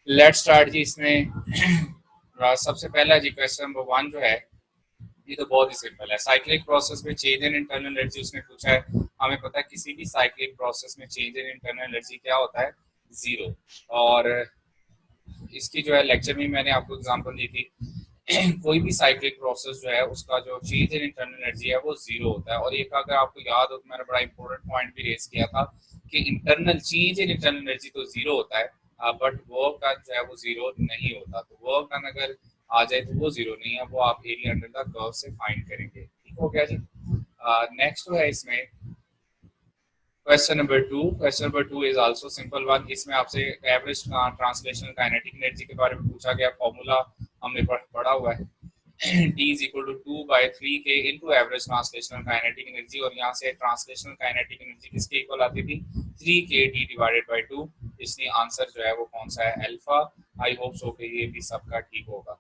Let's start जी। इसमें सबसे पहला जी क्वेश्चन नंबर वन जो है ये तो बहुत ही सिंपल है। साइक्लिक प्रोसेस में चेंज इन इंटरनल एनर्जी उसने पूछा है। हमें पता है किसी भी साइक्लिक प्रोसेस में चेंज इन इंटरनल एनर्जी क्या होता है, जीरो। और इसकी जो है लेक्चर में मैंने आपको एग्जांपल दी थी। कोई भी साइक्लिक प्रोसेस जो है उसका जो चेंज इन इंटरनल एनर्जी है वो जीरो होता है। और एक अगर आपको याद हो तो मैंने बड़ा इंपॉर्टेंट पॉइंट भी रेज किया था कि internal change in internal energy तो जीरो होता है, बट वर्क डन जो है वो जीरो नहीं होता। तो वर्क डन अगर आ जाए तो वो जीरो नहीं है, वो आप एरिया अंडर द कर्व से फाइंड करेंगे। ठीक हो गया जी। नेक्स्ट जो है इसमें question number two is also simple one. इसमें आपसे एवरेज ट्रांसलेशनल काइनेटिक एनर्जी के बारे में पूछा गया। फॉर्मूला हमने पढ़ा हुआ है। T is equal to 2 by 3K into average translational kinetic energy. और यहाँ से ट्रांसलेशनल काइनेटिक एनर्जी किसके इक्वल आती थी, 3KT डिवाइडेड बाय 2। इसलिए आंसर जो है वो कौन सा है, अल्फा। आई होप सो कि ये भी सबका ठीक होगा।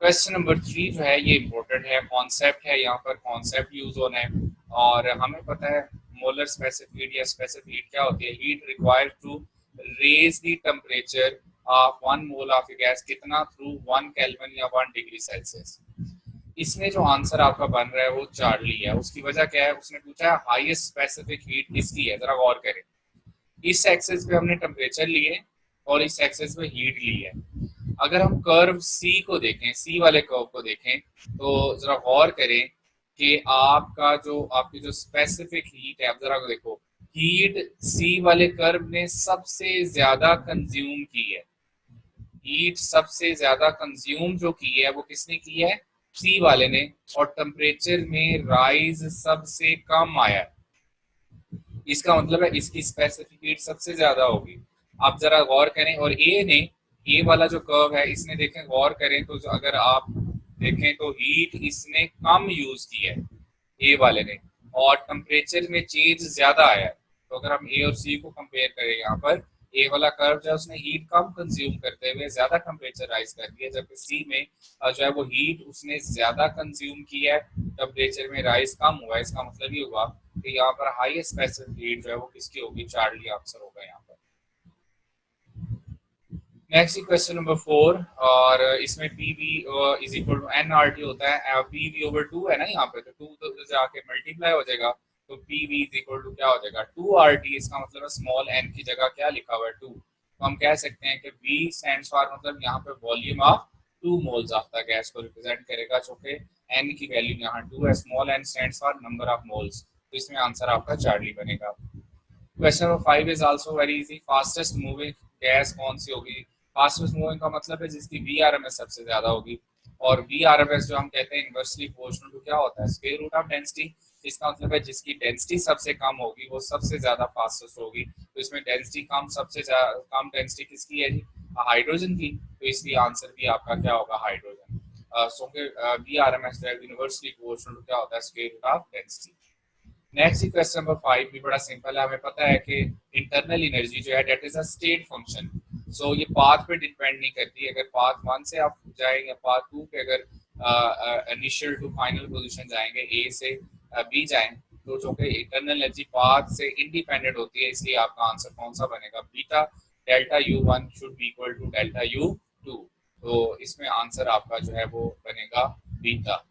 क्वेश्चन नंबर थ्री जो है ये इंपॉर्टेंट है, कॉन्सेप्ट है, यहाँ पर कॉन्सेप्ट यूज होना है। और हमें पता है मोलर स्पेसिफिक हीट या स्पेसिफिक हीट क्या होती है, heat required to raise the temperature of one mole of a gas कितना, थ्रू 1 केल्विन या 1 डिग्री सेल्सियस। इसमें जो आंसर आपका बन रहा है वो चार्ली है। उसकी वजह क्या है, उसने पूछा है हाईएस्ट स्पेसिफिक हीट किसकी है। जरा गौर करें, इस एक्सेस पे हमने टेम्परेचर लिए और इस एक्सेस पे हीट ली है। अगर हम कर्व सी को देखें, सी वाले कर्व को देखें, तो जरा गौर करें कि आपका जो आपकी जो स्पेसिफिक हीट है, आप जरा देखो, हीट सी वाले कर्व ने सबसे ज्यादा कंज्यूम की है। हीट सबसे ज्यादा कंज्यूम जो की है वो किसने की है, सी वाले ने। और टेम्परेचर में राइज सबसे कम आया है। इसका मतलब है इसकी स्पेसिफिक हीट सबसे ज्यादा होगी। आप जरा गौर करें। और ए ने, ए वाला जो कर्व है इसने देखें, गौर करें तो अगर आप देखें तो हीट इसने कम यूज की है ए वाले ने, और टेम्परेचर में चेंज ज्यादा आया है। तो अगर हम ए और सी को कंपेयर करें, यहाँ पर ए वाला कर्व जो है उसने हीट कम कंज्यूम करते हुए ज्यादा टेम्परेचर राइज कर दिया, जबकि सी में जो है वो हीट उसने ज्यादा कंज्यूम की है, टेम्परेचर में राइज कम हुआ है। इसका मतलब ये हुआ कि यहाँ पर हाईएस्ट स्पेसिफिक हीट जो है वो किसकी होगी, चार्ली आंसर होगा यहाँ पर। Next question number four. और इसमें P V is equal to N R T होता है। पी वी ओवर टू है ना यहाँ पे, तो टू तो जाके मल्टीप्लाई हो जाएगा। तो P V is equal to क्या हो जाएगा, टू आर टी। इसका मतलब है स्मॉल एन की जगह क्या लिखा हुआ है, टू। तो हम कह सकते हैं कि वी स्टैंड्स फॉर, मतलब यहाँ पे volume of 2 moles of the gas को रिप्रेजेंट करेगा, जो कि एन की वैल्यू यहाँ 2 है। Small N stands for number of moles. तो इसमें आंसर आपका चार्ली बनेगा। Question number five is also very easy. Fastest moving gas कौन सी होगी। फास्टेस्ट मूविंग का मतलब है जिसकी वी आर एम एस सबसे ज्यादा होगी। और वी आर एम एस जो हम कहते हैं इनवर्सली प्रोपोर्शनल टू क्या होता है, स्क्वायर रूट ऑफ डेंसिटी। इसका मतलब है जिसकी डेंसिटी सबसे कम होगी वो सबसे ज्यादा फास्टेस्ट होगी। तो इसमें डेंसिटी कम, सबसे कम डेंसिटी किसकी है जी, हाइड्रोजन की। तो इसलिए आंसर भी आपका क्या होगा, hydrogen. So V R M S universally proportional to क्या होता है, square root of density. Next question number five भी बड़ा सिंपल है। हमें पता है कि इंटरनल एनर्जी जो है that is a state function. So ये पाथ पे डिपेंड नहीं करती। अगर पाथ वन से आप जाएंगे या पाथ टू पे अगर इनिशियल टू फाइनल पोजीशन जाएंगे, ए से बी जाएं, तो जो कि इंटरनल एनर्जी पाथ से इंडिपेंडेंट होती है। इसलिए आपका आंसर कौन सा बनेगा, beta delta U one should be equal to delta U two. तो इसमें आंसर आपका जो है वो बनेगा बीटा।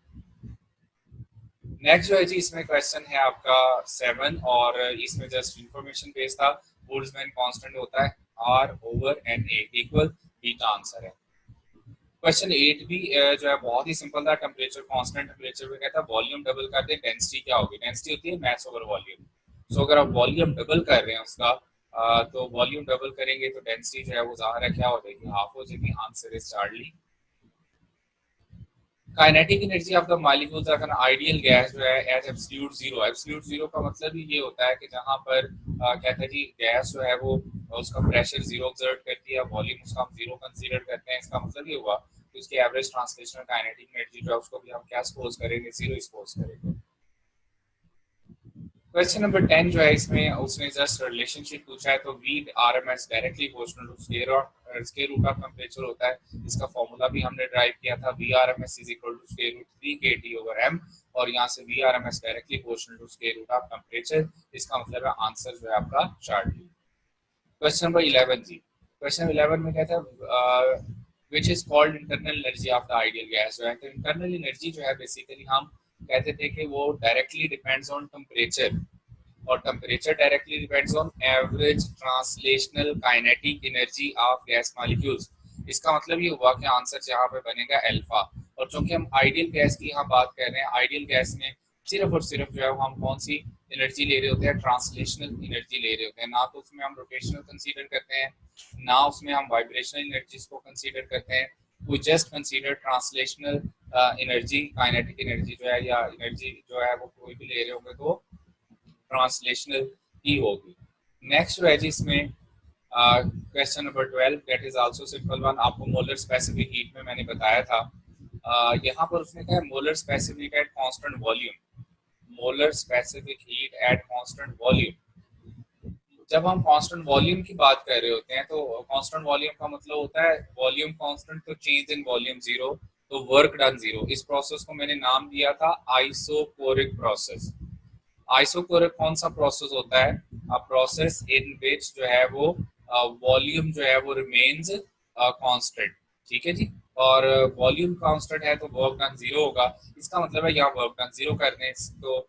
नेक्स्ट जो है जी, इसमें क्वेश्चन है आपका सेवन। और इसमें जस्ट इंफॉर्मेशन बेस्ड था। बोल्ट्जमैन कांस्टेंट होता है R over N A equal beta, answer है। क्वेश्चन एट भी जो है बहुत ही सिंपल था। टेम्परेचर कांस्टेंट, टेम्परेचर पे कहता है वॉल्यूम डबल कर दे, डेंसिटी क्या होगी, डेंसिटी होती है मास ओवर वॉल्यूम। सो अगर आप वॉल्यूम डबल कर रहे हैं उसका, तो वॉल्यूम डबल करेंगे तो डेंसिटी जो है वो ज़ाहिर है क्या हो जाएगी, हाफ हो जाएगी। Answer is Charlie. Kinetic energy of the molecules of an ideal gas जो है as absolute zero. Absolute zero का मतलब ही ये होता है कि जहां पर कहते हैं जी गैस जो है वो उसका प्रेशर जीरो एक्सर्ट करती है, वॉल्यूम उसका हम जीरो कंसीडर करते हैं। इसका मतलब ये हुआ कि उसकी एवरेज ट्रांसलेशनल काइनेटिक एनर्जी जो है उसको भी हम क्या सपोज करेंगे, जीरो सपोज करेंगे। क्वेश्चन नंबर 10 जो है इसमें उसने जस्ट रिलेशनशिप पूछा है। तो V R M S directly proportional to square root of temperature होता है। इसका फॉर्मूला भी हमने ड्राइव किया था, V R M S is equal to square root 3 KT over M. और यहाँ से V R M S directly proportional to square root of temperature. इसका मतलब है आंसर जो है आपका चार्ट। क्वेश्चन नंबर 11 जी। क्वेश्चन 11 में कहता है which is called internal energy of the ideal gas. जो है तो इंटरनल एनर्जी जो है बेसिकली हम कहते थे कि वो डायरेक्टली डिपेंड्स ऑन टेम्परेचर, और temperature directly depends on average translational kinetic energy of gas molecules. इसका मतलब ये हुआ कि आंसर यहाँ पे बनेगा अल्फा। और चूंकि हम आइडियल गैस की यहाँ बात कर रहे हैं, आइडियल गैस में सिर्फ और सिर्फ जो है हम कौन सी एनर्जी ले रहे होते हैं, ट्रांसलेशनल एनर्जी ले रहे होते हैं। ना तो उसमें हम रोटेशनल कंसीडर करते हैं, ना उसमें हम वाइब्रेशनल एनर्जीज को कंसीडर करते हैं। We just consider translational energy, kinetic energy जो है या एनर्जी जो है वो कोई भी ले रहे होंगे तो ट्रांसलेशनल ही होगी। नेक्स्ट है जी इसमें question number 12, that is also simple one. आपको मोलर स्पेसिफिक हीट में मैंने बताया था, यहाँ पर उसने कहा molar specific eight constant volume, molar specific heat at constant volume. जब हम कांस्टेंट वॉल्यूम की बात कर रहे होते हैं तो कांस्टेंट वॉल्यूम का मतलब होता है वॉल्यूम कांस्टेंट तो चेंज इन वॉल्यूम जीरो, तो वर्क डन जीरो। इस प्रोसेस को मैंने नाम दिया था आइसोकोरिक प्रोसेस। आइसोकोरिक कौन सा प्रोसेस होता है? अ प्रोसेस इन विच जो है वो वॉल्यूम जो है वो रिमेन्स कांस्टेंट। ठीक है जी, और वॉल्यूम कांस्टेंट है तो वर्क डन जीरो होगा। इसका मतलब है यहाँ वर्क डन जीरो करने, तो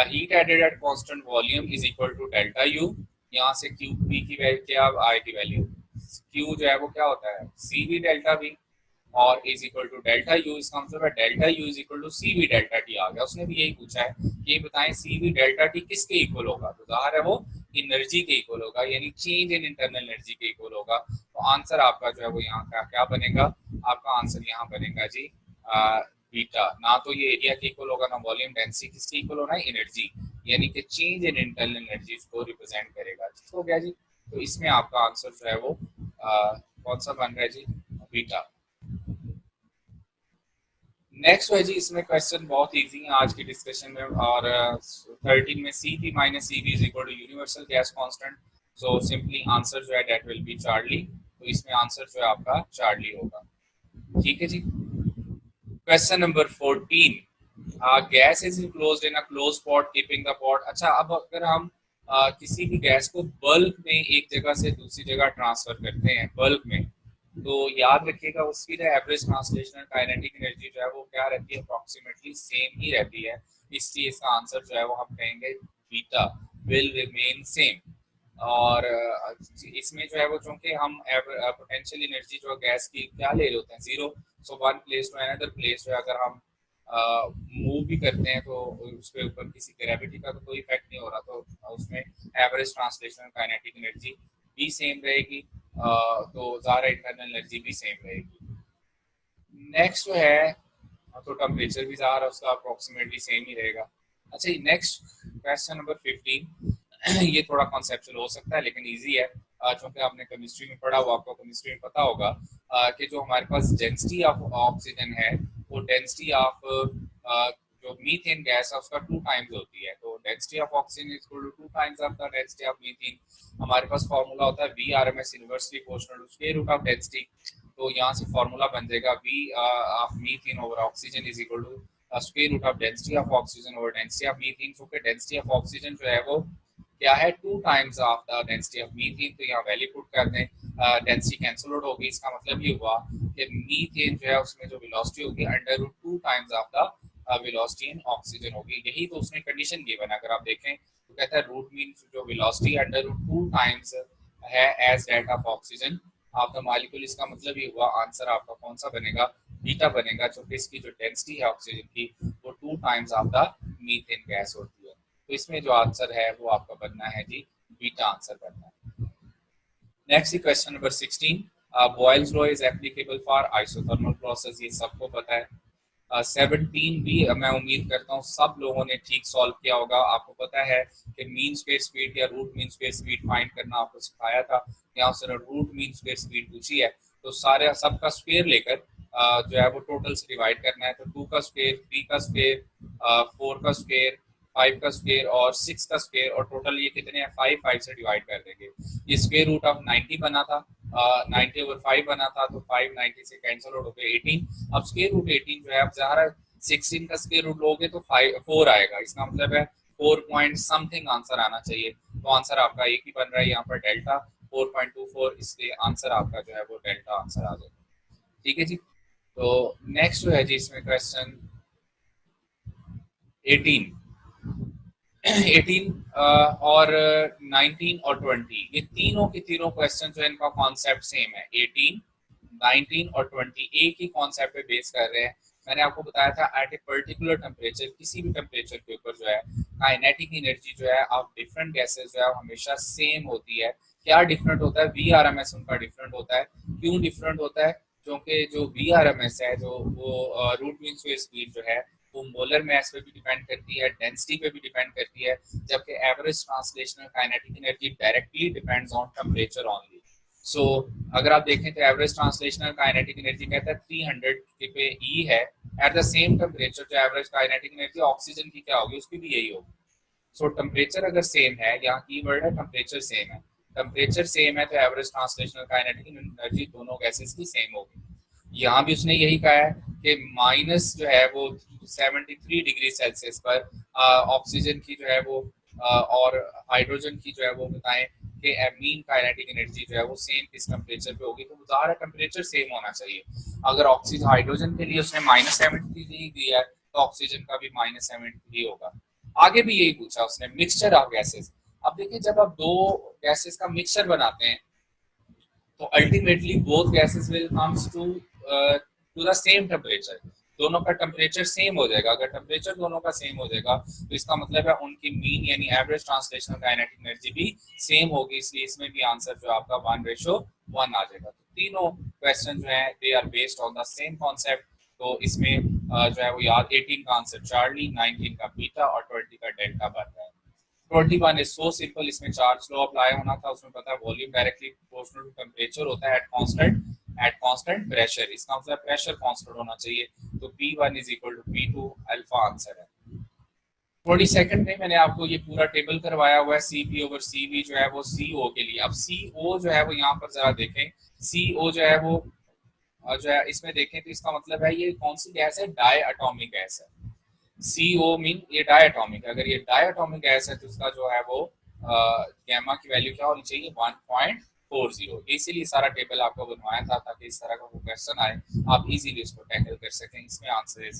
heat added at constant volume is equal to delta U. यहाँ से क्यू पी की वैल्यू क्या, आई की वैल्यू, क्यू जो है वो क्या होता है सी वी डेल्टा वी, और is equal to delta U. इसका मतलब है delta U is equal to C V delta T आ गया। उसने भी यही पूछा है कि बताएं सी वी डेल्टा टी किसके इक्वल होगा, तो जाहिर है वो एनर्जी के इक्वल होगा, यानी चेंज इन इंटरनल एनर्जी के इक्वल होगा। तो आंसर आपका जो है वो यहाँ का क्या बनेगा, आपका आंसर यहाँ बनेगा जी बीटा। ना तो ये एरिया के इक्वल होगा, ना वॉल्यूम डेंसिटी, किसके इक्वल होना है, एनर्जी, यानी कि चेंज इन इंटरनल एनर्जी को रिप्रेजेंट करेगा। ठीक हो गया जी, तो इसमें आपका आंसर जो है वो कौन सा बन रहा है जी, बीटा। नेक्स्ट है जी, इसमें क्वेश्चन बहुत इजी है आज की डिस्कशन में, और 13 में C P minus C B is equal to universal gas constant. So simply answer जो है दैट विल बी चार्ली। तो इसमें आंसर जो है आपका चार्ली होगा। ठीक है जी। Question number 14, gas is enclosed in a close pot keeping the pot. अच्छा, अब अगर हम किसी भी गैस को बल्क में एक जगह से दूसरी जगह ट्रांसफर करते हैं बल्क में, तो याद रखिएगा उसकी जो एवरेज ट्रांसलेशनल काइनेटिक एनर्जी जो है वो क्या रहती है, अप्रोक्सीमेटली सेम ही रहती है। इसलिए इसका आंसर जो है वो हम कहेंगे बीटा, विल रिमेन सेम। और इसमें जो है वो चूंकि हम पोटेंशियल एनर्जी जो गैस की क्या ले रहे होते हैं zero, so one place to another place जो अगर हम मूव भी करते हैं तो उसके ऊपर किसी ग्रेविटी का तो कोई इफेक्ट नहीं हो रहा, तो उसमें एवरेज ट्रांसलेशनल काइनेटिक एनर्जी भी सेम रहेगी, तो ज़ाहिर इंटरनल एनर्जी भी सेम रहेगी। नेक्स्ट जो है तो टेम्परेचर भी ज़ाहिर उसका अप्रोक्सीमेटली सेम ही रहेगा। अच्छा, नेक्स्ट क्वेश्चन नंबर 15, ये थोड़ा कॉन्सेप्चुअल हो सकता है लेकिन इजी है, क्योंकि आपने केमिस्ट्री में पढ़ा हुआ, आपको केमिस्ट्री में पता होगा कि जो हमारे पास डेंसिटी ऑफ ऑक्सीजन है वो डेंसिटी ऑफ जो मीथेन गैस है उसका 2 टाइम्स होती है। तो density of oxygen is equal to 2 times of the density of methane. हमारे पास फार्मूला होता है V R M S inversely proportional to square root of density. तो यहाँ से फार्मूला बन जाएगा V of methane over oxygen is equal to square root of density of oxygen over density of methane. क्योंकि density of oxygen जो है वो क्या है 2 times of the density of methane. तो यहाँ वैल्यू पुट कर दें, डेंसिटी कैंसिल आउट होगी। इसका मतलब ये हुआ कि मीथेन जो है उसमें जो वेलोसिटी होगी under root 2 times of the velocity in oxygen होगी। यही तो उसने कंडीशन गिवन है, अगर आप देखें तो कहता है रूट मीन्स जो वेलोसिटी अंडर रूट 2 टाइम्स है as that of oxygen of the molecule. इसका मतलब ये हुआ आंसर आपका कौन सा बनेगा, बीटा बनेगा, क्योंकि इसकी जो डेंसिटी है ऑक्सीजन की वो 2 times of the methane gas होती है। तो इसमें जो आंसर है वो आपका बनना है जी बीटा आंसर बनना है। Next question number 16, Boyle's law is applicable for isothermal process. ये सबको पता है। 17 भी मैं उम्मीद करता हूँ सब लोगों ने ठीक सॉल्व किया होगा। आपको पता है कि मीन स्क्वायर स्पीड या root mean square speed find करना आपको सिखाया था। यहाँ से रूट मीन स्क्वायर स्पीड पूछी है, तो सारे सबका स्क्वायर लेकर जो है वो टोटल से डिवाइड करना है। तो 2 का स्क्वायर, 3 का स्क्वायर, 4 का स्क्वायर, 5 का स्क्वायर और 6 का स्क्वायर, और टोटल ये कितने हैं 5 से डिवाइड कर देंगे। ये स्क्वायर रूट ऑफ 90 बना था, 90 ओवर 5 बना था, तो 5 90 से कैंसिल आउट हो गया 18। अब स्क्वायर रूट 18 जो है, अब ज़ाहिर है 16 का स्क्वायर रूट लोगे तो 4 आएगा। इसका मतलब है 4 पॉइंट समथिंग आंसर आना चाहिए। तो आंसर आपका एक ही बन रहा है यहाँ पर डेल्टा। 4.24, इसलिए आंसर आपका जो है वो डेल्टा आंसर आ जाएगा। ठीक है जी। तो नेक्स्ट जो है जी इसमें क्वेश्चन 18 18 और 19 और 20, ये तीनों के तीनों क्वेश्चन जो है इनका कॉन्सेप्ट सेम है। 18, 19 और 20 एक ही कॉन्सेप्ट पे बेस कर रहे हैं। मैंने आपको बताया था एट ए पर्टिकुलर टेम्परेचर, किसी भी टेम्परेचर के ऊपर जो है काइनेटिक एनर्जी जो है आप डिफरेंट गैसेस जो है हमेशा सेम होती है। क्या डिफरेंट होता है? VRMS उनका डिफरेंट होता है। क्यों डिफरेंट होता है? क्योंकि जो VRMS है, जो वो रूट मीन स्पीड जो है वो मोलर मास पे भी डिपेंड करती है, डेंसिटी पे भी डिपेंड करती है, जबकि average translational kinetic energy directly depends on temperature only. So अगर आप देखें तो एवरेज ट्रांसलेशनल काइनेटिक एनर्जी कहता है 300 पे ई है, एट द सेम टेम्परेचर जो एवरेज काइनेटिक एनर्जी ऑक्सीजन की क्या होगी, उसकी भी यही होगी। सो टेम्परेचर अगर सेम है, यहाँ कीवर्ड है टेम्परेचर सेम है, टेम्परेचर सेम है तो एवरेज ट्रांसलेशनल काइनेटिक एनर्जी दोनों गैसेस की सेम होगी। यहाँ भी उसने यही कहा है कि माइनस जो है वो 73 डिग्री सेल्सियस पर ऑक्सीजन की जो है वो और हाइड्रोजन की जो है वो बताएं कि मीन काइनेटिक एनर्जी जो है वो सेम किस टेम्परेचर पे होगी, तो ज़ाहिर टेम्परेचर सेम होना चाहिए। अगर ऑक्सीजन हाइड्रोजन के लिए उसने -73 दिया है तो ऑक्सीजन का भी -73 होगा। आगे भी यही पूछा उसने, मिक्सचर ऑफ गैसेस। अब देखिए जब आप दो गैसेस का मिक्सचर बनाते हैं तो ultimately both gases will comes to the same temperature, दोनों का टेम्परेचर सेम हो जाएगा। अगर टेम्परेचर दोनों का सेम हो जाएगा तो इसका मतलब है उनकी मीन यानी एवरेज ट्रांसलेशनल काइनेटिक एनर्जी भी सेम होगी, इसलिए इसमें भी आंसर जो आपका 1:1 आ जाएगा। तो तीनों क्वेश्चन जो है they are based on the same concept. तो इसमें जो है वो याद 18 का आंसर चार्ली, 19 का बीटा और 20 का डेल्टा बन रहा है। 21 इज सो सिंपल, इसमें चार्ज लॉ अप्लाई होना था, उसमें पता है volume directly proportional to temperature होता है एट कांस्टेंट प्रेशर, इसका मतलब प्रेशर कांस्टेंट होना चाहिए। तो P1 is equal to P2 alpha answer है। 22nd में मैंने आपको ये पूरा टेबल करवाया हुआ है, CP ओवर CV जो है वो CO के लिए। अब CO जो है वो यहाँ पर जरा देखें, CO जो है वो जो है इसमें देखें तो इसका मतलब है ये कौन सी गैस है, डाई एटॉमिक गैस है। CO मीन ये डायटोमिक, अगर ये डायटोमिक गैस है तो उसका जो है वो गैमा की वैल्यू क्या होनी चाहिए, 1.40। इसीलिए सारा टेबल आपको बनवाया था ताकि इस तरह का वो क्वेश्चन आए आप इजीली इसको टैकल कर सकें। इसमें आंसर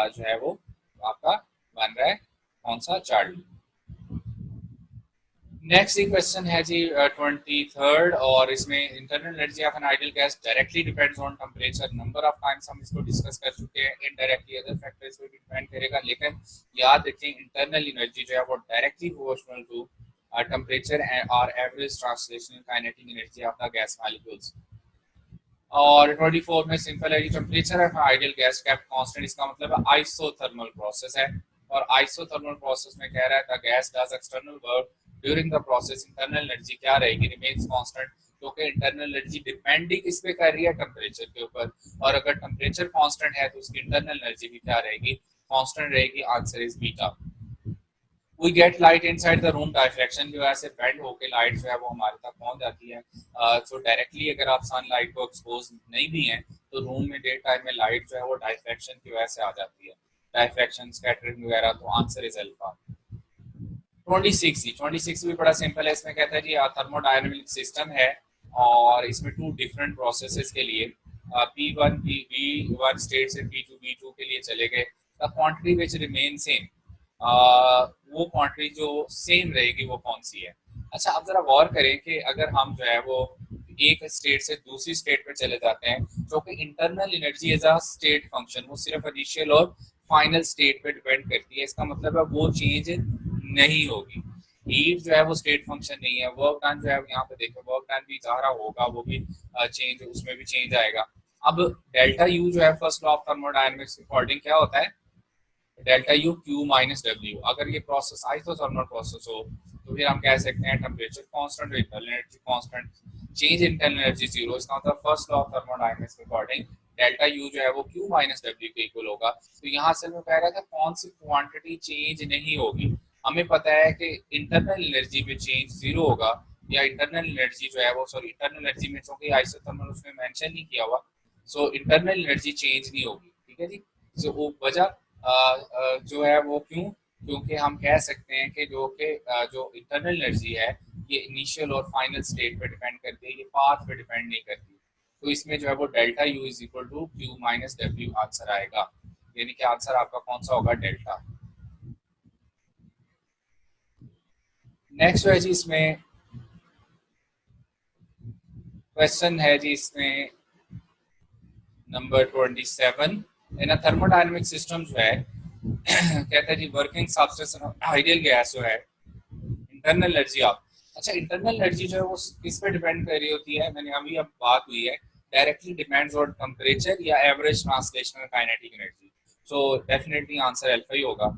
जो है वो आपका बन रहा है कौन सा, चार्ली। नेक्स्ट क्वेश्चन है जी 23rd, और इसमें internal energy of an ideal gas directly depends on temperature. Number of times हम इसको डिस्कस कर चुके हैं, इनडायरेक्टली अदर फैक्टर्स पे भी डिपेंड करेगा, लेकिन याद रखें इंटरनल एनर्जी जो है वो डायरेक्टली प्रोपोर्शनल टू टेम्परेचर और average translational kinetic energy of the gas molecules. और 24 में सिंपल है, temperature of ideal gas kept constant, इसका मतलब आइसोथर्मल प्रोसेस है। और आइसोथर्मल प्रोसेस में कह रहा है the gas does external work during the process, internal energy क्या रहेगी, रिमेन्स कांस्टेंट, क्योंकि इंटरनल एनर्जी डिपेंड ही किस पे कर रही है, टेम्परेचर के ऊपर। और अगर टेम्परेचर कांस्टेंट है तो उसकी इंटरनल एनर्जी भी क्या रहेगी, कांस्टेंट रहेगी। Answer is beta. We get light inside the room, diffraction की वजह से बेंड होकर लाइट जो है वो हमारे तक पहुंच जाती है। तो डायरेक्टली अगर आप सनलाइट को एक्सपोज नहीं भी हैं तो रूम में डे टाइम में लाइट जो है वो डायफ्रैक्शन की वजह से आ जाती है, डायफ्रैक्शन स्कैटरिंग वगैरह। तो आंसर इज अल्फा। 26 भी बड़ा सिंपल है, इसमें कहता है जी थर्मोडायनेमिक सिस्टम है और इसमें टू डिफरेंट प्रोसेसेस के लिए P1 V1 स्टेट से P2 V2 के लिए चले गए। The quantity which remain same, वो क्वांटिटी जो सेम रहेगी वो कौन सी है। अच्छा अब जरा गौर करें कि अगर हम जो है वो एक स्टेट से दूसरी स्टेट पे चले जाते हैं, जो कि internal energy as a state function वो सिर्फ इनिशियल और फाइनल स्टेट पे डिपेंड करती है, इसका मतलब है वो चेंज नहीं होगी। हीट जो है वो स्टेट फंक्शन नहीं है। वर्क डन जो है यहाँ पे देखो, वर्क डन भी ज़ाहिर होगा, वो भी चेंज, उसमें भी चेंज आएगा। अब डेल्टा यू जो है फर्स्ट लॉ ऑफ थर्मोडायनेमिक्स के अकॉर्डिंग क्या होता है, delta you Q minus W. अगर ये प्रोसेस आइसोथर्मल प्रोसेस हो तो फिर हम कह सकते हैं temperature constant, internal energy constant, change internal energy zero. इसका मतलब फर्स्ट लॉ ऑफ थर्मोडायनेमिक्स के अकॉर्डिंग डेल्टा यू जो है वो क्यू माइनस डब्ल्यू के इक्वल होगा। तो यहाँ असल में कह रहा था कौन सी क्वांटिटी चेंज नहीं होगी। हमें पता है कि इंटरनल एनर्जी में चेंज जीरो होगा, या इंटरनल एनर्जी जो है वो, सॉरी इंटरनल एनर्जी में चूंकि आइसोथर्मल उसमें मेंशन नहीं किया हुआ, सो इंटरनल एनर्जी चेंज नहीं होगी। ठीक है जी। सो वो वजह जो है वो क्यों, क्योंकि हम कह सकते हैं कि जो इंटरनल एनर्जी है ये इनिशियल और फाइनल स्टेट पे डिपेंड करती है, ये पाथ पे डिपेंड नहीं करती। तो इसमें जो है वो delta U is equal to Q minus W answer आएगा, यानी कि आंसर आपका कौन सा होगा, डेल्टा। नेक्स्ट है जी, इसमें क्वेश्चन है जी इसमें नंबर 27। इन अ थर्मोडायनेमिक सिस्टम जो है कहता है जी वर्किंग सब्सटेंस आइडियल गैस जो है इंटरनल एनर्जी ऑफ, अच्छा इंटरनल एनर्जी जो है वो किस पे डिपेंड कर रही होती है, मैंने अभी अब बात हुई है, डायरेक्टली डिपेंड्स ऑन टेम्परेचर या average translational kinetic energy. So definitely answer alpha ही होगा।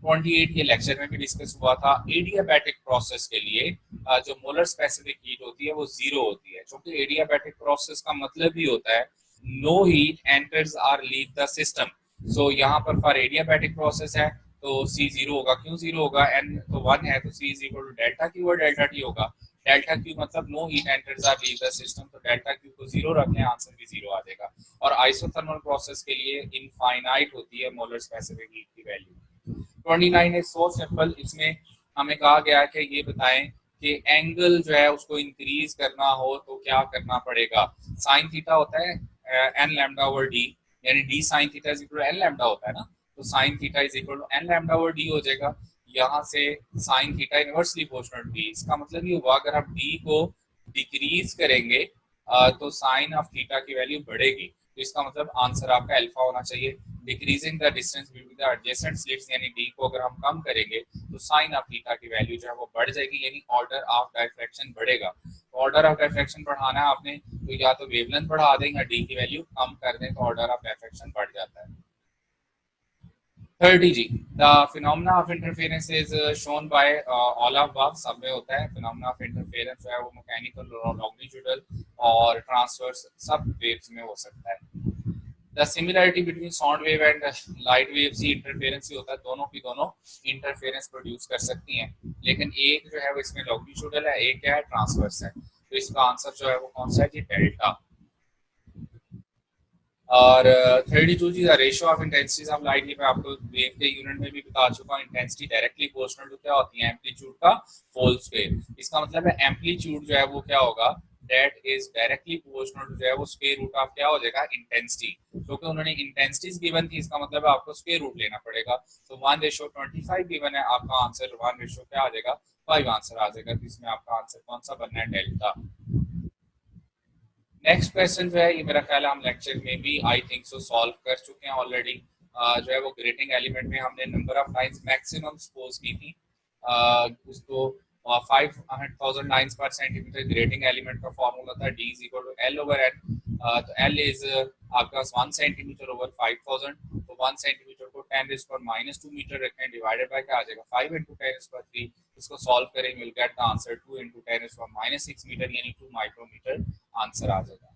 28 के लेक्चर में भी डिस्कस हुआ था, एडियाबैटिक प्रोसेस के लिए जो मोलर स्पेसिफिक हीट होती है वो जीरो होती है, क्योंकि एडियाबैटिक प्रोसेस का मतलब ही होता है no heat enters or leave the system. So यहाँ पर फॉर एडियाबैटिक प्रोसेस है तो सी जीरो होगा, क्यों जीरो होगा, एन तो वन है तो C is equal to delta Q और डेल्टा टी होगा। डेल्टा क्यू मतलब no heat enters or leave the system, तो डेल्टा क्यू को जीरो रखें, आंसर भी जीरो आ जाएगा। और आइसोथर्मल प्रोसेस के लिए इनफाइनाइट होती है मोलर स्पेसिफिक हीट की वैल्यू। 29 इज सो सिंपल, इसमें हमें कहा गया कि ये बताएं कि एंगल जो है उसको इंक्रीज करना हो तो क्या करना पड़ेगा। साइन थीटा होता है एन लैम्डा ओवर डी, यानी D sine theta is equal to N lambda होता है ना, तो sine theta is equal to N lambda over D हो जाएगा। यहाँ से sine theta inversely proportional to D, इसका मतलब ये हुआ अगर आप डी को डिक्रीज करेंगे तो साइन ऑफ थीटा की वैल्यू बढ़ेगी, तो इसका मतलब आंसर आपका अल्फा होना चाहिए। Decreasing the distance between the adjacent slits, यानी डी को अगर हम कम करेंगे तो साइन ऑफ थीटा की वैल्यू जो है वो बढ़ जाएगी, यानी ऑर्डर ऑफ डायफ्रैक्शन बढ़ेगा। ऑर्डर ऑफ डायफ्रैक्शन बढ़ाना है आपने तो या तो वेवलेंथ बढ़ा दें या डी की वैल्यू कम कर दें, तो ऑर्डर ऑफ डायफ्रैक्शन बढ़ जाता है। 30 जी, the phenomena of interference is shown by all of above, सब में होता है। फिनोमेना ऑफ इंटरफेरेंस जो है वो मैकेनिकल, लॉन्गिट्यूडल और ट्रांसवर्स सब वेव्स में हो सकता है। The similarity between sound wave and light wave से इंटरफेरेंस ही होता है, दोनों की दोनों इंटरफेरेंस प्रोड्यूस कर सकती हैं, लेकिन एक जो है वो इसमें लॉन्गिट्यूडल है, एक क्या है ट्रांसवर्स है, तो इसका आंसर जो है वो कौन सा है जी, डेल्टा। और 32 जी, the ratio of intensities of light, ये मैं आपको वेव के यूनिट में भी बता चुका हूँ। इंटेंसिटी डायरेक्टली प्रोपोर्शनल टू क्या होती है, एम्पलीट्यूड का होल स्क्वायर। इसका मतलब है एम्पलीट्यूड जो है वो क्या होगा, that is directly proportional to जो है वो स्क्वायर रूट ऑफ क्या हो जाएगा, इंटेंसिटी। क्योंकि उन्होंने इंटेंसिटीज गिवन थी, इसका मतलब है आपको स्क्वायर रूट लेना पड़ेगा। तो 1:25 गिवन है, आपका आंसर 1 क्या आ जाएगा, 5 आंसर आ जाएगा। तो इसमें आपका आंसर कौन सा बनना है, डेल्टा। नेक्स्ट क्वेश्चन जो है ये मेरा ख्याल है हम लेक्चर में भी आई थिंक सो सॉल्व कर चुके हैं ऑलरेडी। जो है वो ग्रेटिंग एलिमेंट में हमने number of times maximum suppose की थी, उसको 500,000 lines per centimetre grating element का फॉर्मूला था D is equal to L over N। तो L इज आपका 1 सेंटीमीटर ओवर 5000, तो 1 सेंटीमीटर को 10⁻² मीटर रखें, डिवाइडेड बाय क्या आ जाएगा 5 × 10⁻3। इसको सॉल्व करें, will get the answer 2 × 10⁻6 metre, यानी 2 माइक्रोमीटर आंसर आ जाएगा।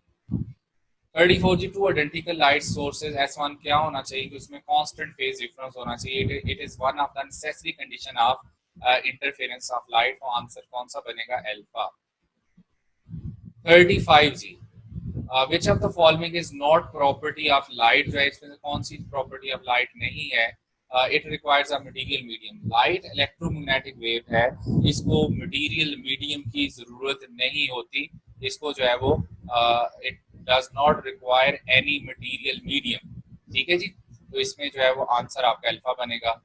34 जी, two identical light sources S1 क्या होना चाहिए कि उसमें कांस्टेंट फेज डिफरेंस होना चाहिए। It is one of the necessary condition of interference of light, तो आंसर कौन सा बनेगा, अल्फा। 35 जी, which of the following is not property of light, जो है इसमें से कौन सी प्रॉपर्टी ऑफ लाइट नहीं है। It requires a material medium, light electromagnetic wave है, इसको मटेरियल मीडियम की जरूरत नहीं होती, इसको जो है वो it does not require any material medium, ठीक है जी। तो इसमें जो है वो आंसर आपका अल्फा बनेगा।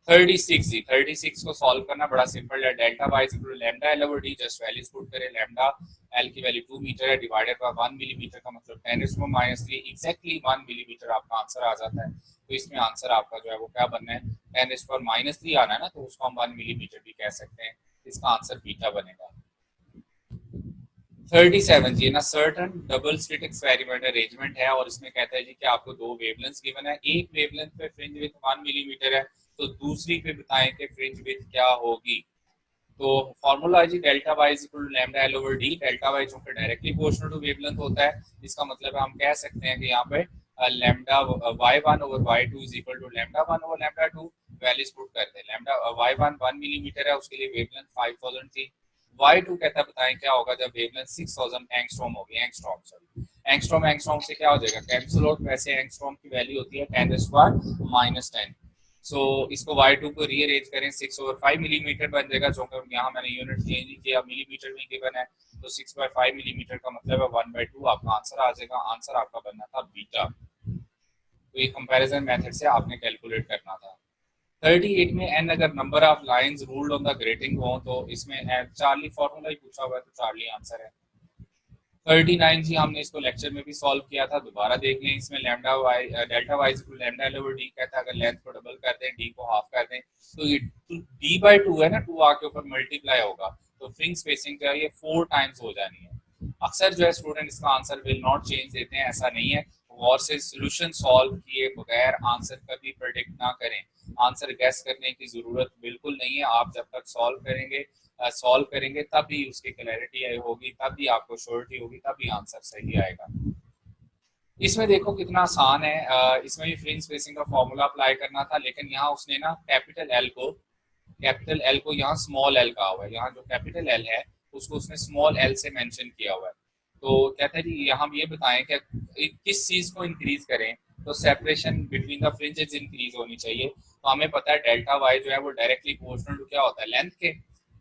36 जी, 36 को सॉल्व करना बड़ा सिंपल है, delta Y equal to lambda L over D, just values put करें, लैम्डा एल की वैल्यू 2 मीटर है, डिवाइडेड बाय 1 मिलीमीटर का मतलब 10⁻³ एग्जैक्टली 1 मिलीमीटर आपका आंसर आ जाता है। तो इसमें आंसर आपका जो है वो क्या बनना है, 10⁻³ आना है ना, तो उसको हम 1 मिलीमीटर भी कह सकते हैं, इसका आंसर बीटा बनेगा। 37 जी, ना certain double slit experiment arrangement है, और इसमें कहता है जी कि आपको दो वेवलेंथ्स गिवन है, एक वेवलेंथ पे फ्रिंज विड्थ 1 मिलीमीटर है, तो दूसरी पे बताएं कि फ्रिंज विड्थ क्या होगी। तो फॉर्मूला है जी delta Y is equal to lambda L over D, delta Y जो कि डायरेक्टली प्रोपोर्शनल टू वेवलेंथ होता है, इसका मतलब है हम कह सकते हैं कि यहाँ पे lambda y1 over y2 is equal to lambda 1 over lambda 2, values put करते हैं। लैम्डा y1 1 मिलीमीटर है, उसके लिए वेवलेंथ 5000 थी। y2 कहता है बताएं क्या होगा जब वेवलेंथ 6000 एंगस्ट्रॉम होगी, एंगस्ट्रॉम सॉरी एंगस्ट्रॉम से क्या हो जाएगा, कैंसिल आउट, वैसे एंगस्ट्रॉम की वैल्यू होती है 10⁻⁻10। सो इसको y2 को रीअरेंज करें 6/5 मिलीमीटर बन जाएगा, जो कि यहाँ मैंने यूनिट चेंज नहीं किया, मिलीमीटर में गिवन है, तो 6/5 मिलीमीटर का मतलब है 1/2 आपका आंसर आ जाएगा। आंसर आपका बनना था बीटा। तो ये कंपैरिजन मेथड से आपने कैलकुलेट करना था। 38 में एन अगर number of lines ruled on the grating हो, तो इसमें चार्ली फॉर्मूला ही पूछा हुआ है, तो चार्ली आंसर है। 39 जी हमने इसको लेक्चर में भी सॉल्व किया था, दोबारा देख लें। इसमें lambda Y delta Y equal lambda L over D कहता है, अगर लेंथ को डबल कर दें, डी को हाफ कर दें, तो ये डी बाई टू है ना, 2 आके ऊपर मल्टीप्लाई होगा, तो फ्रिंज स्पेसिंग जो है ये 4 टाइम्स हो जानी है। अक्सर जो है स्टूडेंट इसका आंसर विल नॉट चेंज देते हैं, ऐसा नहीं है। गौर से सोल्यूशन सॉल्व किए बगैर आंसर कभी प्रेडिक्ट ना करें। आंसर गैस करने की जरूरत बिल्कुल नहीं है। आप जब तक सॉल्व करेंगे तभी उसकी क्लैरिटी होगी, तभी आपको श्योरिटी होगी, तभी आंसर सही आएगा। इसमें देखो कितना आसान है। इसमें भी फ्रिंज स्पेसिंग का फॉर्मूला अप्लाई करना था, लेकिन यहाँ उसने ना कैपिटल एल को यहाँ स्मॉल एल कहा हुआ है। यहाँ जो कैपिटल एल है उसको उसने स्मॉल एल से मेंशन किया हुआ है। तो कहते हैं जी यहाँ ये बताएं कि किस चीज को इंक्रीज करें, तो separation between the fringes increase होनी चाहिए। तो हमें पता है डेल्टा वाई जो है वो डायरेक्टली प्रोपोर्शनल टू क्या होता है, लेंथ के।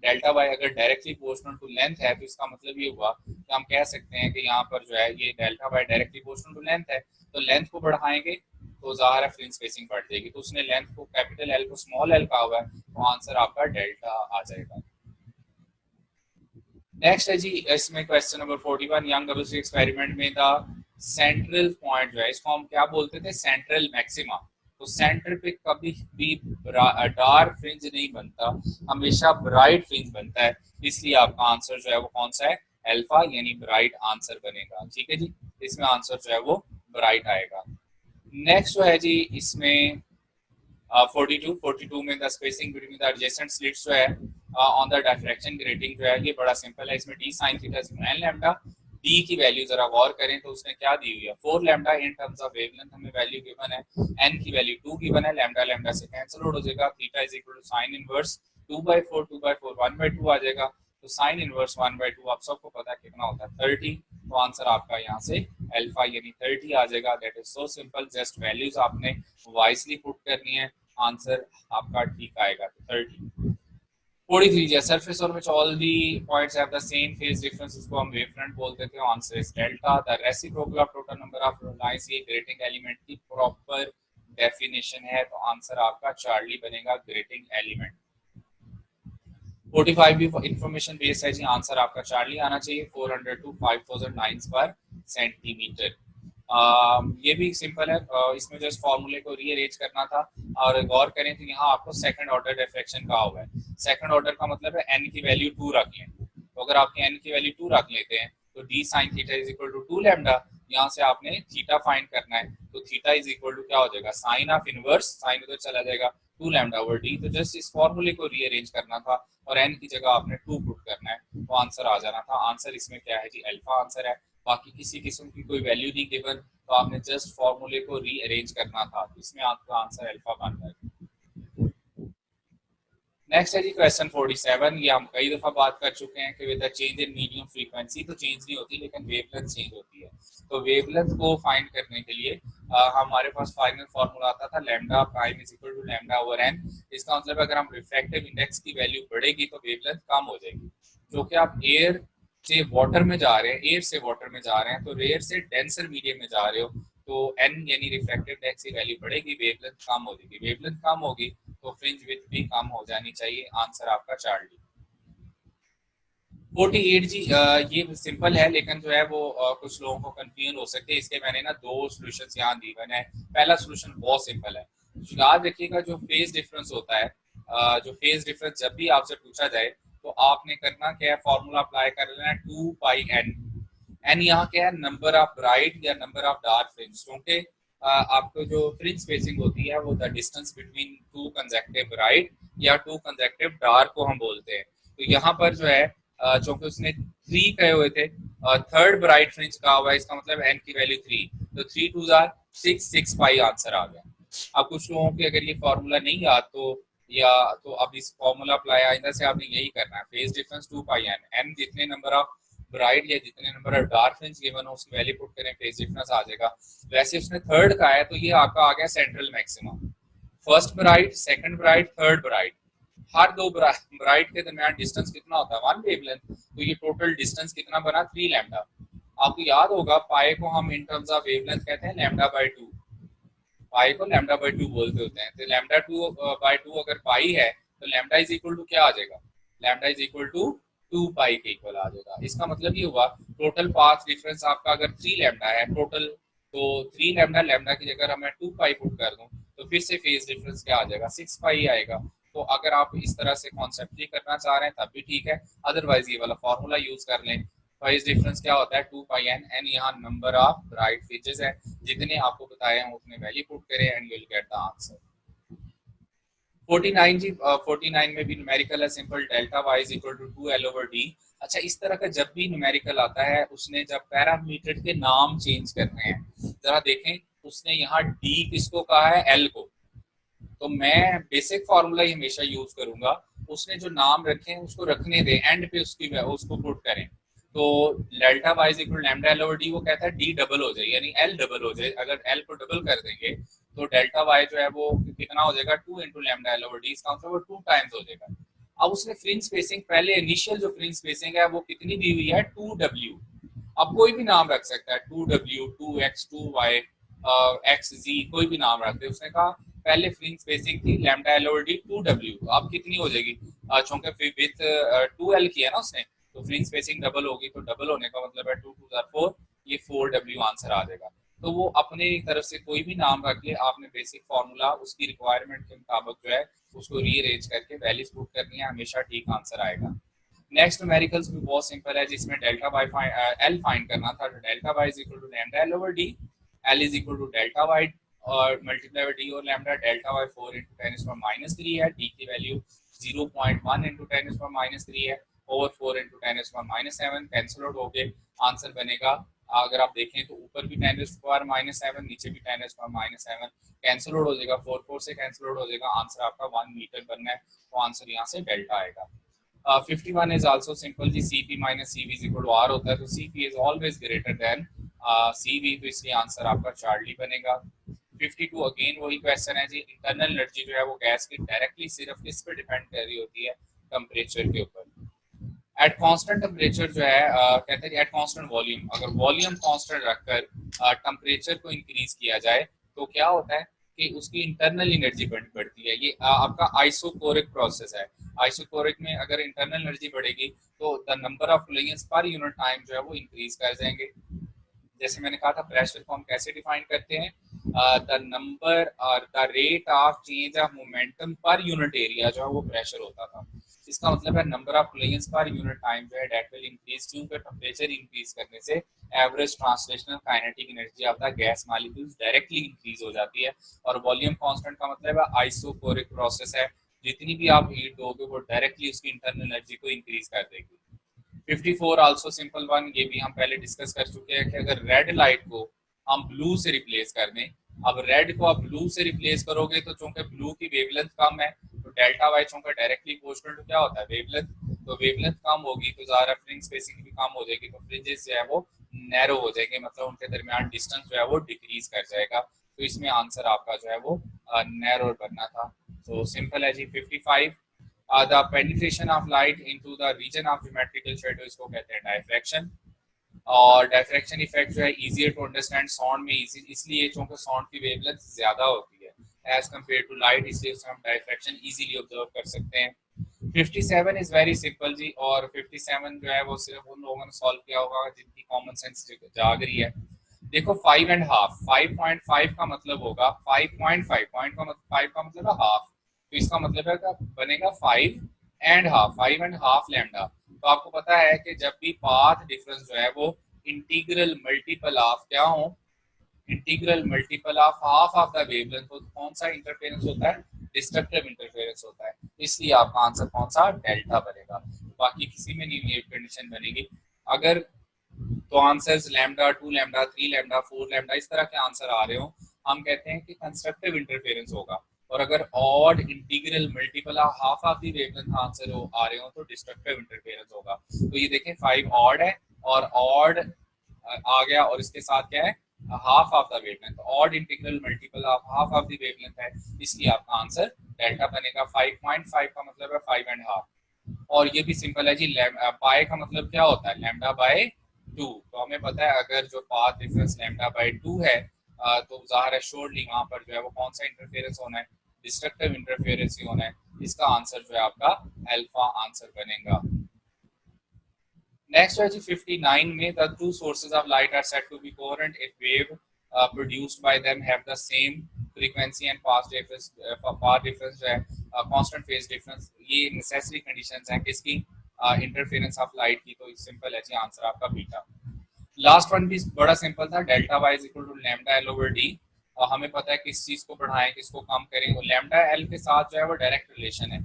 डेल्टा वाई अगर डायरेक्टली प्रोपोर्शनल टू लेंथ है, तो इसका मतलब ये हुआ कि हम कह सकते हैं कि यहाँ पर जो है ये delta Y directly proportional to length है, तो लेंथ को बढ़ाएंगे तो ज़ाहिर है फ्रिंज स्पेसिंग बढ़ जाएगी। तो उसने लेंथ को कैपिटल एल को स्मॉल एल कहा हुआ है, तो आंसर आपका डेल्टा आ जाएगा। नेक्स्ट है जी, इसमें question number 41, young double slit experiment में द सेंट्रल पॉइंट जो है इसको हम क्या बोलते थे, सेंट्रल मैक्सिमा। तो सेंटर पे कभी भी डार्क फ्रिंज नहीं बनता, हमेशा ब्राइट फ्रिंज बनता है। इसलिए आपका आंसर जो है वो कौन सा है, अल्फा, यानी ब्राइट आंसर बनेगा। ठीक है जी, इसमें आंसर जो है वो ब्राइट आएगा। नेक्स्ट जो है जी, इसमें 42 में the spacing between the adjacent slits जो है ऑन द डिफ्रैक्शन ग्रेटिंग जो है ये बड़ा सिंपल है। इसमें D sine theta N lambda, D की वैल्यू जरा गौर करें तो उसने क्या दी हुई है, 4 lambda in terms of wavelength हमें वैल्यू गिवन है, एन की वैल्यू 2 गिवन है, लैम्डा लैम्डा से कैंसिल आउट हो जाएगा, theta is equal to sine inverse 2/4 1/2 आ जाएगा। तो साइन इनवर्स 1/2 आप सबको पता है कितना होता है, 30। तो आंसर आपका यहाँ से अल्फा यानी 30 आ जाएगा। That is so simple, just values आपने वाइजली पुट करनी है, आंसर आपका ठीक आएगा। तो 30। 43 है surface on which all the points have the same phase difference, इसको हम वेव फ्रंट बोलते थे। Answer is delta. The reciprocal of total number of lines, ये ग्रेटिंग एलिमेंट की प्रॉपर डेफिनेशन है, तो आंसर आपका चार्ली बनेगा, ग्रेटिंग एलिमेंट। 45 भी इंफॉर्मेशन बेस है जी, आंसर आपका चार्ली आना चाहिए। 400 to 5000 लाइंस पर सेंटीमीटर। ये भी सिंपल है। इसमें जस्ट फॉर्मूले को रीअरेंज करना था, और गौर करें तो यहाँ आपको सेकंड ऑर्डर डिफ्रैक्शन कहा हुआ है। सेकंड ऑर्डर का मतलब है एन की वैल्यू 2 रख लें। तो अगर आपके एन की वैल्यू 2 रख लेते हैं, तो d sine theta is equal to 2 lambda. यहाँ से आपने थीटा फाइंड करना है, तो थीटा इज इक्वल टू क्या हो जाएगा, साइन ऑफ इनवर्स, साइन उधर चला जाएगा, 2 लैम्डा ओवर डी। तो जस्ट इस फॉर्मूले को रीअरेंज करना था, और एन की जगह आपने 2 पुट करना है, तो आंसर आ जाना था। आंसर इसमें क्या है जी, अल्फा आंसर है। बाकी किसी किस्म की कोई वैल्यू नहीं गिवन, तो आपने जस्ट फॉर्मूले को रीअरेंज करना था, तो इसमें आपका आंसर अल्फा बन जाएगा। नेक्स्ट है जी क्वेश्चन 47, ये हम कई दफा बात कर चुके हैं कि with the change in medium frequency, तो चेंज नहीं होती लेकिन वेवलेंथ चेंज होती है। तो वेवलेंथ को फाइंड करने के लिए हमारे पास फाइनल फॉर्मूला आता था lambda prime is equal to lambda over n. इसका मतलब अगर हम रिफ्रैक्टिव इंडेक्स की वैल्यू बढ़ेगी तो वेवलेंथ कम हो जाएगी। जो कि आप एयर से वाटर में जा रहे हैं, एयर से वाटर में जा रहे हैं, तो एयर से डेंसर मीडियम में जा रहे हो, तो एन यानी रिफ्रैक्टिव इंडेक्स की वैल्यू बढ़ेगी, वेवलेंथ कम हो जाएगी। वेवलेंथ कम होगी तो फ्रिंज विड्थ भी कम हो जानी चाहिए। आंसर आपका चार्ली। 48 जी, ये सिंपल है, लेकिन जो है वो कुछ लोगों को कंफ्यूजन हो सकते हैं, इसके मैंने ना 2 सॉल्यूशंस यहाँ दी है। पहला सॉल्यूशन बहुत सिंपल है, याद रखिएगा जो फेज डिफरेंस होता है, जो फेज डिफरेंस जब भी आपसे पूछा जाए तो आपने करना क्या है, फॉर्मूला अप्लाई कर लेना है 2πn। एन यहाँ क्या है, नंबर ऑफ ब्राइट या नंबर ऑफ डार्क फ्रिंज, क्योंकि आपको जो फ्रिंज स्पेसिंग होती है वो the distance between 2 consecutive bright या 2 कंसेक्टिव डार्क को हम बोलते हैं। तो यहाँ पर जो है चूंकि उसने 3 कहे हुए थे, थर्ड ब्राइट फ्रिंज कहा हुआ है, इसका मतलब एन की वैल्यू 3, तो 3 2 6 पाई आंसर आ गया। अब कुछ लोगों के अगर ये फॉर्मूला नहीं याद तो अब इस फॉर्मूला अप्लाई आइंदा से आपने यही करना है, फेज डिफरेंस 2πn, एन जितने नंबर ऑफ ब्राइट या जितने number of dark fringe given हो उसकी वैल्यू पुट करें, फेज डिफरेंस आ जाएगा। वैसे उसने थर्ड का है, तो ये आपका आ गया central maximum. First bright, second bright, third bright, हर दो ब्राइट के दरमियान डिस्टेंस कितना होता है, 1 वेवलेंथ। तो ये टोटल डिस्टेंस कितना बना, 3 लैम्डा। आपको याद होगा पाई को हम इन टर्म्स ऑफ वेवलेंथ कहते हैं लैम्डा बाय 2, पाई को लैम्डा बाय 2 बोलते होते हैं। तो लैम्डा 2 बाय 2 अगर पाई है तो लैम्डा इज इक्वल टू क्या आ जाएगा, लैम्डा इज इक्वल टू 2 पाई के इक्वल आ जाएगा। इसका मतलब ये हुआ टोटल पाथ डिफरेंस आपका अगर 3 लैम्डा है टोटल, तो 3 लैम्डा, लैम्डा की जगह मैं 2 पाई पुट कर दूं तो फिर से फेज डिफरेंस क्या आ जाएगा, 6 पाई आएगा। तो अगर आप इस तरह से कॉन्सेप्टली करना चाह रहे हैं तब भी ठीक है, अदरवाइज ये वाला फॉर्मूला यूज कर लें। फेज डिफरेंस क्या होता है, 2 पाई एन, एन यहाँ नंबर ऑफ ब्राइट फेजेस है, जितने आपको बताए हैं उतने वैल्यू पुट करें and you will get the answer. 49 जी, 49 में भी न्यूमेरिकल है simple, delta Y is equal to 2 l over d. अच्छा, इस तरह का जब भी न्यूमेरिकल आता है उसने जब पैरामीटर के नाम चेंज करने हैं, जरा देखें उसने यहाँ डी किसको कहा है, एल को। तो मैं बेसिक फार्मूला ही हमेशा यूज करूंगा, उसने जो नाम रखे हैं उसको रखने दें, एंड पे उसको पुट करें। तो delta Y is equal lambda L over d, वो कहता है डी डबल हो जाए यानी एल डबल हो जाए। अगर एल को डबल कर देंगे तो डेल्टा वाई जो है वो कितना हो जाएगा, 2 into lambda L over D, इसका मतलब वो 2 टाइम्स हो जाएगा। अब उसने फ्रिंज स्पेसिंग पहले इनिशियल जो फ्रिंज स्पेसिंग है वो कितनी दी हुई है, 2w। अब कोई भी नाम रख सकता है, 2w, 2x, 2y, xz, कोई भी नाम रख दे। उसने कहा पहले फ्रिंज स्पेसिंग थी lambda L over D 2w, अब कितनी हो जाएगी, चूंकि विथ 2l किया ना उसने, तो फ्रिंज स्पेसिंग डबल होगी, तो डबल होने का मतलब है 2 2 4, ये 4w आंसर आ जाएगा। तो वो अपने तरफ से कोई भी नाम रख ले, आपने बेसिक फार्मूला उसकी रिक्वायरमेंट के मुताबिक जो है उसको रीअरेंज करके वैल्यूज पुट करनी है, हमेशा ठीक आंसर आएगा। नेक्स्ट न्यूमेरिकल्स भी बहुत सिंपल है, जिसमें डेल्टा बाय एल फाइंड करना था। तो delta Y is equal to lambda L over d, l is equal to delta y और मल्टीप्लाई डी और lambda, delta y 4 into 10 is power -3 है, डी की वैल्यू 0.1 इंटू 10 इज पावर -3 है, over 4 into 10 is power -7, cancel out हो गए, answer बनेगा। अगर आप देखें तो ऊपर भी 10 इज पावर -7, नीचे भी 10 इज पावर -7, कैंसिल आउट हो जाएगा, 4 4 से कैंसिल आउट हो जाएगा, आंसर आपका 1 मीटर बनना है, तो आंसर यहाँ से डेल्टा आएगा। 51 is also simple ji, Cp minus Cv is equal to R होता है, तो Cp is always greater than Cv, तो इसलिए आंसर आपका चार्ली बनेगा। 52 अगेन वही क्वेश्चन है जी, इंटरनल एनर्जी जो है वो गैस की डायरेक्टली सिर्फ किस पे डिपेंड कर रही होती है, टेम्परेचर के ऊपर। एट कांस्टेंट टेम्परेचर जो है कहते हैं एट कांस्टेंट वॉल्यूम, अगर वॉल्यूम कांस्टेंट रखकर टेम्परेचर को इंक्रीज किया जाए तो क्या होता है कि उसकी इंटरनल एनर्जी बढ़ती है। ये आपका आइसोकोरिक प्रोसेस है। आइसोकोरिक में अगर इंटरनल एनर्जी बढ़ेगी तो the number of रिलेयंस per unit time जो है वो इंक्रीज कर जाएंगे। जैसे मैंने कहा था प्रेशर को हम कैसे डिफाइन करते हैं, द नंबर और the rate of change of momentum per unit area जो है वो प्रेशर होता था। इसका मतलब है number of रिलेयंस per unit time जो है दैट विल इंक्रीज, क्योंकि टेम्परेचर इंक्रीज करने से average translational kinetic energy of the gas molecules directly increase हो जाती है। और वॉल्यूम कांस्टेंट का मतलब है आइसोकोरिक प्रोसेस है, जितनी भी आप हीट दोगे वो डायरेक्टली उसकी इंटरनल एनर्जी को इंक्रीज कर देगी। 54 आल्सो सिंपल वन, ये भी हम पहले डिस्कस कर चुके हैं कि अगर रेड लाइट को हम ब्लू से रिप्लेस कर दें, अब रेड को आप ब्लू से रिप्लेस करोगे तो चूंकि ब्लू की वेवलेंथ कम है तो डेल्टा वाई चूंकि डायरेक्टली प्रोपोर्शनल टू क्या होता है, वेवलेंथ, तो वेवलेंथ कम होगी तो ज़्यादा फ्रिंज स्पेसिंग भी कम हो जाएगी, तो फ्रिंजेस जो है वो नैरो हो जाएंगे, मतलब उनके दरमियान डिस्टेंस जो है वो डिक्रीज कर जाएगा। तो इसमें आंसर आपका जो है वो नैरो बनना था। तो सिंपल है जी। 55 the penetration of light into the region of geometrical shadow, इसको कहते हैं डायफ्रैक्शन। और डायफ्रैक्शन इफेक्ट जो है इजियर टू अंडरस्टैंड साउंड में इसलिए क्योंकि साउंड की वेवलेंथ ज्यादा होती है एज कम्पेयर टू लाइट, इसलिए हम डायफ्रैक्शन इजीली ऑब्जर्व कर सकते हैं। 57 इज वेरी सिंपल जी, और 57 जो है वो सिर्फ उन लोगों ने सॉल्व किया होगा जिनकी कॉमन सेंस जाग रही है। देखो 5 एंड हाफ, 5.5 का मतलब होगा 5.5, पॉइंट का मतलब 5 का मतलब है हाफ, तो इसका मतलब है बनेगा 5 and half, 5 and half lambda. तो आपको पता है कि जब भी पाथ डिफरेंस जो है वो इंटीग्रल मल्टीपल ऑफ क्या हो, integral multiple of half of the wavelength, तो कौन सा इंटरफेरेंस होता है, डिस्ट्रक्टिव इंटरफेरेंस होता है, इसलिए आपका आंसर कौन सा, डेल्टा बनेगा। बाकी किसी में नहीं ये कंडीशन बनेगी। अगर तो answers lambda, 2 lambda, 3 lambda, 4 lambda इस तरह के आंसर आ रहे हो, हम कहते हैं कि कंस्ट्रक्टिव इंटरफेरेंस होगा। और अगर odd integral multiple half of the wavelength answer आ रहे हो तो डिस्ट्रक्टिव इंटरफेरेंस होगा। तो ये देखें 5 ऑड है और ऑड आ गया और इसके साथ क्या है half of the wavelength, odd integral multiple of half of the wavelength है, इसलिए आपका आंसर डेल्टा बनेगा। 5.5 का मतलब है 5.5। और ये भी सिंपल है जी, पाई का मतलब क्या होता है, लैम्डा बाय 2। तो हमें पता है अगर जो पाथ डिफरेंस लैम्डा बाय 2 है, तो जाहिर है श्योरली वहां पर जो है वो कौन सा इंटरफेरेंस होना है, डिस्ट्रक्टिव इंटरफेरेंस ही होना है। इसका आंसर जो है आपका अल्फा आंसर बनेगा। नेक्स्ट है जी 59 में, the two sources of light are said to be coherent if wave produced by them have the same frequency and path difference जो है कांस्टेंट फेज डिफरेंस। ये नेसेसरी कंडीशंस हैं किसकी, इंटरफेरेंस ऑफ लाइट की। तो सिंपल है जी, answer आपका बीटा। लास्ट वन भी बड़ा सिंपल था, delta Y is equal to lambda L over d. हमें पता है किस चीज को बढ़ाएं किसको कम करें, और लैम्डा एल के साथ जो है वो डायरेक्ट रिलेशन है।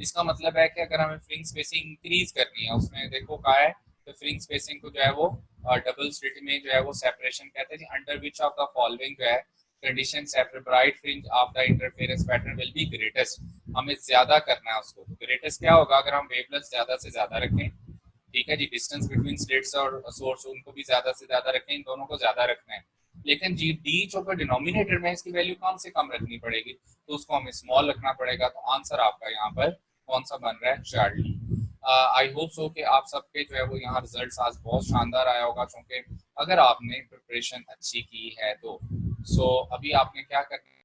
इसका मतलब है कि अगर हमें फ्रिंज स्पेसिंग इंक्रीज करनी है, उसमें देखो क्या है, तो फ्रिंज स्पेसिंग को जो है वो डबल स्लिट में जो है वो सेपरेशन कहते हैं, under which of the following जो है condition separate bright fringe of the interference pattern will be greatest. हमें ज्यादा करना है उसको, ग्रेटेस्ट क्या होगा, अगर हम वेवलेंथ ज्यादा से ज्यादा रखें, ठीक है जी, डिस्टेंस बिटवीन स्लिट्स और सोर्स उनको भी ज्यादा से ज्यादा रखें, इन दोनों को ज्यादा रखना है। लेकिन जी डी जो का डिनोमिनेटर में इसकी वैल्यू कम से कम रखनी पड़ेगी, तो उसको हमें स्मॉल रखना पड़ेगा। तो आंसर आपका यहाँ पर कौन सा बन रहा है, चार्ली। आई होप सो कि आप सबके जो है वो यहाँ रिजल्ट्स आज बहुत शानदार आया होगा, क्योंकि अगर आपने प्रिपरेशन अच्छी की है तो। सो अभी आपने क्या करना है,